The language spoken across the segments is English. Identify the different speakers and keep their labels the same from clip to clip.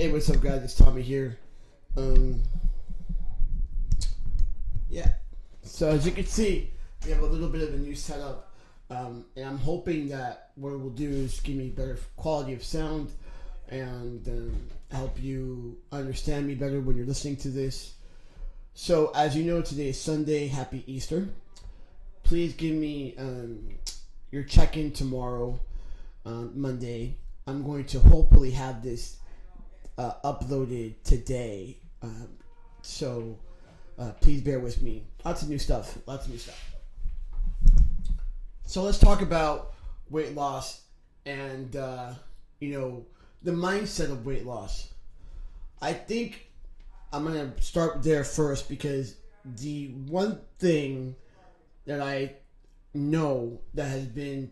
Speaker 1: Hey, what's up, guys? It's Tommy here. Um, yeah. So as you can see, we have a little bit of a new setup, and I'm hoping that what we'll do is give me better quality of sound and help you understand me better when you're listening to this. So as you know, today is Sunday. Happy Easter. Please give me your check-in tomorrow, Monday. I'm going to hopefully have this uploaded today. So please bear with me. Lots of new stuff. Lots of new stuff. So let's talk about weight loss and the mindset of weight loss. I think I'm gonna start there first because the one thing that I know that has been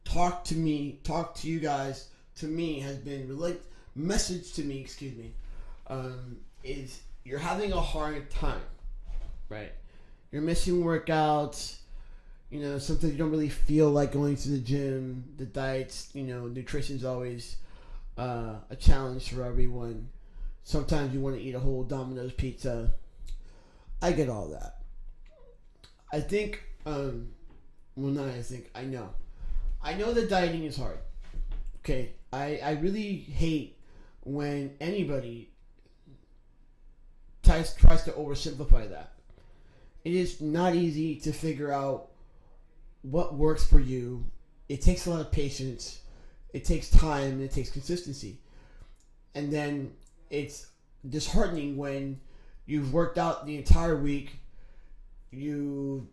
Speaker 1: talked to you guys, to me, has been message to me, excuse me, is you're having a hard time, right? You're missing workouts. Sometimes you don't really feel like going to the gym. The diets, nutrition's always a challenge for everyone. Sometimes you want to eat a whole Domino's pizza. I get all that. I think, not I think, I know. I know that dieting is hard. Okay, I really hate when anybody tries to oversimplify that. It is not easy to figure out what works for you. It takes a lot of patience. It takes time. And it takes consistency. And then it's disheartening when you've worked out the entire week, you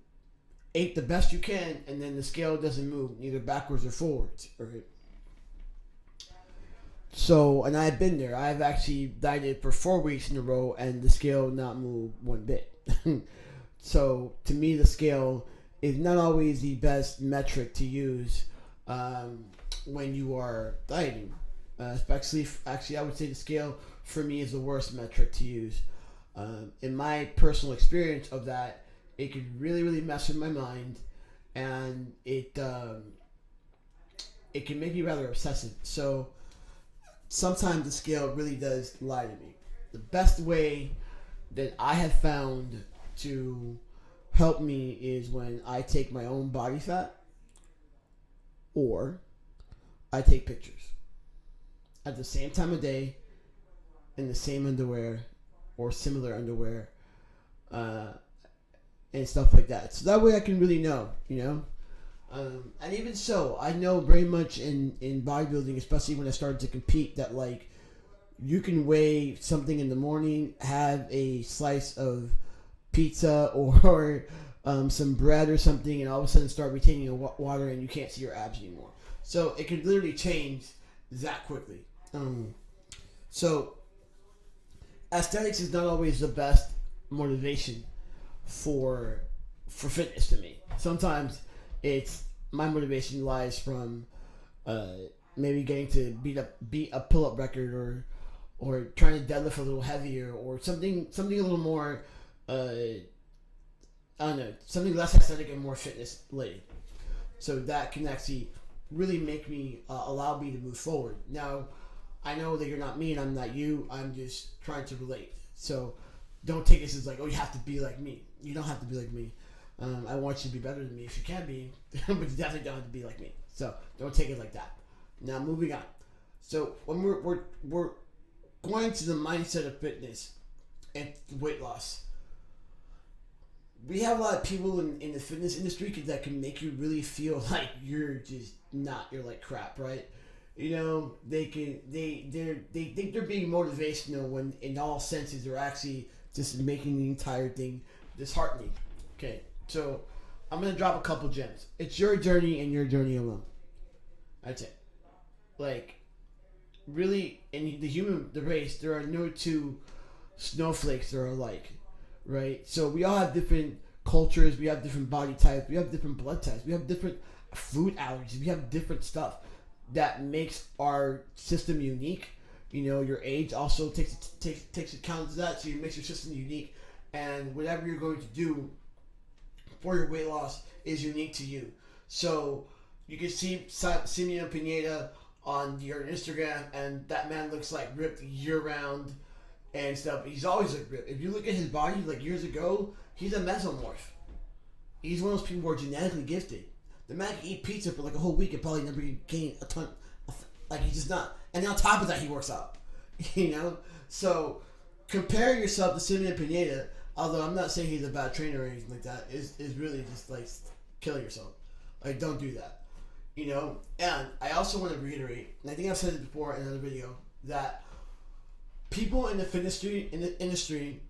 Speaker 1: ate the best you can, and then the scale doesn't move either backwards or forwards. Right? So, and I've been there. I've actually dieted for 4 weeks in a row, and the scale not move one bit. So, to me, the scale is not always the best metric to use when you are dieting. Actually, I would say the scale for me is the worst metric to use. In my personal experience of that, it could really, really mess with my mind, and it can make me rather obsessive. So sometimes the scale really does lie to me. The best way that I have found to help me is when I take my own body fat or I take pictures at the same time of day in the same underwear or similar underwear and stuff like that. So that way I can really know. And even so, I know very much in bodybuilding, especially when I started to compete, that like you can weigh something in the morning, have a slice of pizza or some bread or something, and all of a sudden start retaining your water and you can't see your abs anymore. So it could literally change that quickly. So aesthetics is not always the best motivation for fitness to me. Sometimes it's my motivation lies from maybe getting to beat a pull up record or trying to deadlift a little heavier or something a little more I don't know, something less aesthetic and more fitness related. So that can actually really make me allow me to move forward. Now, I know that you're not me and I'm not you. I'm just trying to relate. So don't take this as like, oh, you have to be like me. You don't have to be like me. I want you to be better than me if you can be, but you definitely don't have to be like me. So don't take it like that. Now, moving on. So when we're going to the mindset of fitness and weight loss, we have a lot of people in the fitness industry that can make you really feel like you're just not. You're like crap, right? They think they're being motivational when in all senses they're actually just making the entire thing disheartening. Okay, so I'm gonna drop a couple gems. It's your journey and your journey alone. That's it. Like, really, in the race, there are no two snowflakes that are alike, right? So we all have different cultures, we have different body types, we have different blood types, we have different food allergies, we have different stuff that makes our system unique. Your age also takes account of that, so it makes your system unique, and whatever you're going to do for your weight loss is unique to you. So you can see Simeon Pineda on your Instagram, and that man looks like ripped year round and stuff. He's always like ripped. If you look at his body, like years ago, he's a mesomorph. He's one of those people who are genetically gifted. The man can eat pizza for like a whole week and probably never gain a ton. Like he's just not. And on top of that, he works out. You know, so comparing yourself to Simeon Pineda, although I'm not saying he's a bad trainer or anything like that, is really just like killing yourself. Like don't do that. You know, and I also want to reiterate, and I think I've said it before in another video, that people in the fitness industry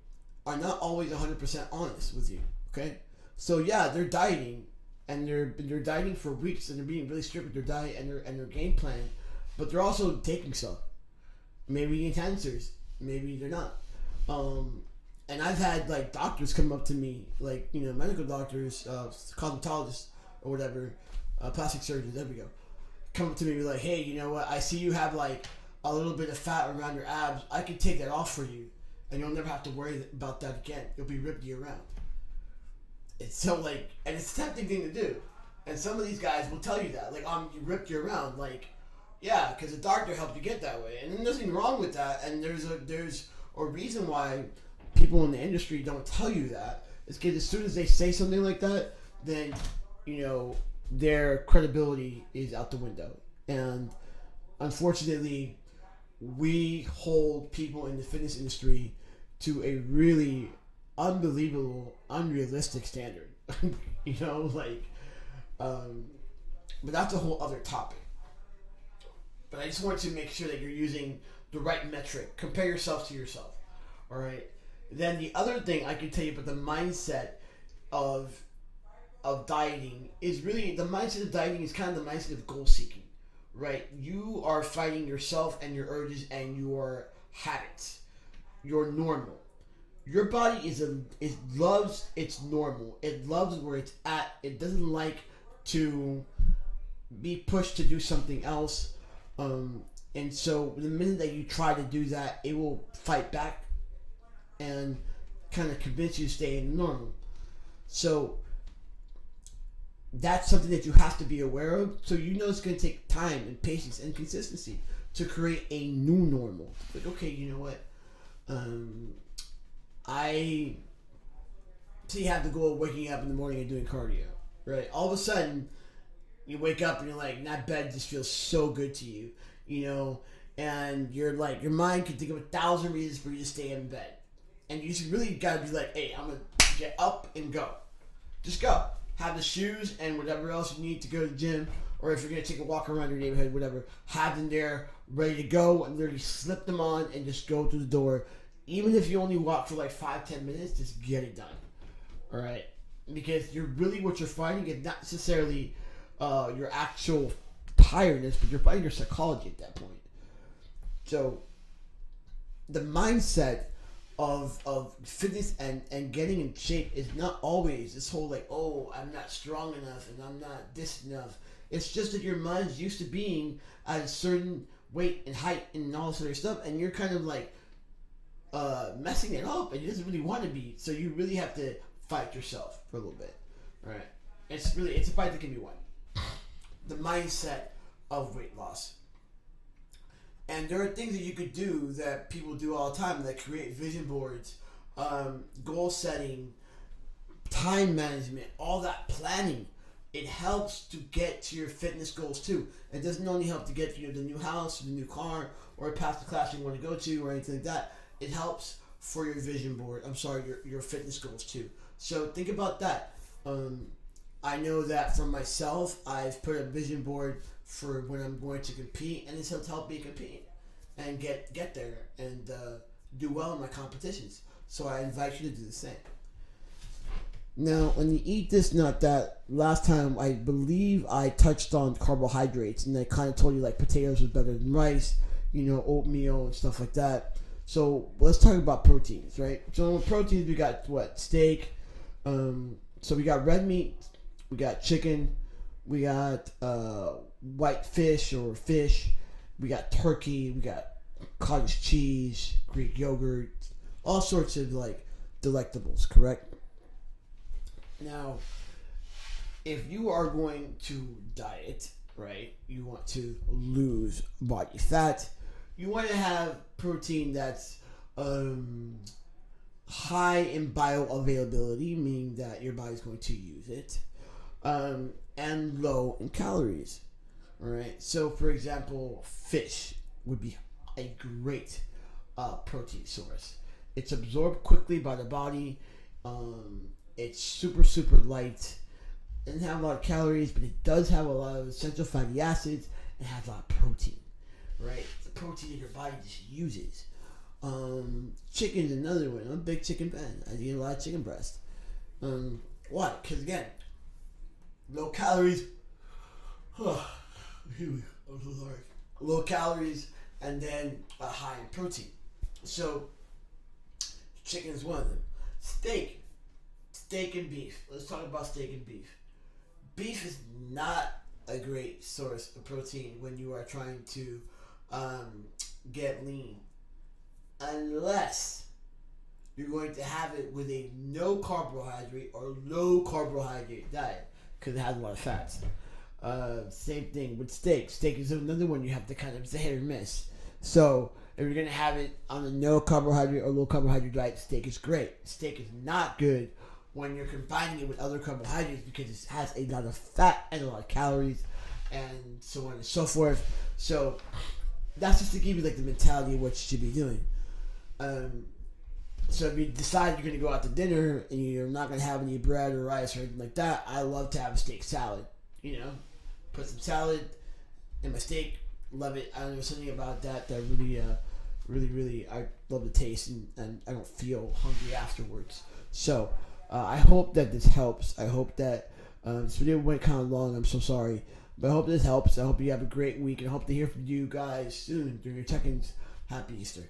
Speaker 1: are not always 100% honest with you. Okay, so yeah, they're dieting, and they're dieting for weeks, and they're being really strict with their diet and their game plan, but they're also taking stuff. Maybe eating cancers, maybe they're not. And I've had like doctors come up to me, like medical doctors, cosmetologists or whatever, plastic surgeons. There we go. Come up to me and be like, "Hey, you know what? I see you have like a little bit of fat around your abs. I can take that off for you, and you'll never have to worry about that again. You'll be ripped year round." It's so like, and it's a tempting thing to do. And some of these guys will tell you that, like, you ripped year round, like, yeah, because the doctor helped you get that way, and there's nothing wrong with that. And there's a reason why people in the industry don't tell you that. It's because as soon as they say something like that, then their credibility is out the window. And unfortunately, we hold people in the fitness industry to a really unbelievable, unrealistic standard. But that's a whole other topic. But I just want to make sure that you're using the right metric. Compare yourself to yourself. All right. Then the other thing I can tell you about the mindset of dieting is really, the mindset of dieting is kind of the mindset of goal seeking, right? You are fighting yourself and your urges and your habits. You're normal. Your body it loves its normal. It loves where it's at. It doesn't like to be pushed to do something else. And so the minute that you try to do that, it will fight back and kind of convince you to stay in normal. So that's something that you have to be aware of. So it's going to take time and patience and consistency to create a new normal. Like, okay, you know what? I have the goal of waking up in the morning and doing cardio, right? All of a sudden, you wake up and you're like, that bed just feels so good to you, and you're like, your mind can think of 1,000 reasons for you to stay in bed. And you just really got to be like, hey, I'm going to get up and go. Just go. Have the shoes and whatever else you need to go to the gym, or if you're going to take a walk around your neighborhood, whatever, have them there ready to go and literally slip them on and just go through the door. Even if you only walk for like 5-10 minutes, just get it done. All right? Because what you're fighting is not necessarily your actual tiredness, but you're fighting your psychology at that point. So the mindset of fitness and getting in shape is not always this whole like, oh, I'm not strong enough and I'm not this enough. It's just that your mind's used to being at a certain weight and height and all this other stuff, and you're kind of like messing it up, and it doesn't really want to be. So you really have to fight yourself for a little bit. All right? It's a fight that can be won. The mindset of weight loss. And there are things that you could do that people do all the time that create vision boards, goal setting, time management, all that planning. It helps to get to your fitness goals too. It doesn't only help to get the new house, the new car, or past the class you want to go to or anything like that. It helps for your vision board. Your fitness goals too. So think about that. I know that for myself, I've put a vision board for when I'm going to compete, and it's helped me compete and get there and do well in my competitions. So I invite you to do the same. Now, when you eat this, not that, last time I believe I touched on carbohydrates, and I kind of told you like potatoes was better than rice, oatmeal and stuff like that. So let's talk about proteins, right? So proteins, we got steak. So we got red meat, we got chicken, we got white fish or fish, we got turkey, we got cottage cheese, Greek yogurt, all sorts of like delectables, correct? Now, if you are going to diet, right? You want to lose body fat. You want to have protein that's high in bioavailability, meaning that your body's going to use it, and low in calories. All right. So, for example, fish would be a great protein source. It's absorbed quickly by the body. It's super light. It doesn't have a lot of calories, but it does have a lot of essential fatty acids and has a lot of protein. Right? The protein that your body just uses. Chicken's another one. I'm a big chicken fan. I eat a lot of chicken breast. Why? Because again, low calories. I'm so sorry. Low calories and then high in protein. So chicken is one of them. Steak and beef. Let's talk about steak and beef. Beef is not a great source of protein when you are trying to get lean, unless you're going to have it with a no carbohydrate or low carbohydrate diet, because it has a lot of fats. Same thing with steak. Steak is another one you have to kind of, it's a hit or miss. So if you're going to have it on a no carbohydrate or low carbohydrate diet, steak is great. Steak is not good when you're combining it with other carbohydrates, because it has a lot of fat and a lot of calories and so on and so forth. So that's just to give you like the mentality of what you should be doing. So if you decide you're going to go out to dinner and you're not going to have any bread or rice or anything like that, I love to have a steak salad. You know, put some salad in my steak. Love it. I don't know, something about that really, I love the taste, and I don't feel hungry afterwards. So I hope that this helps. I hope that this video went kind of long. I'm so sorry. But I hope this helps. I hope you have a great week, and I hope to hear from you guys soon during your check-ins. Happy Easter.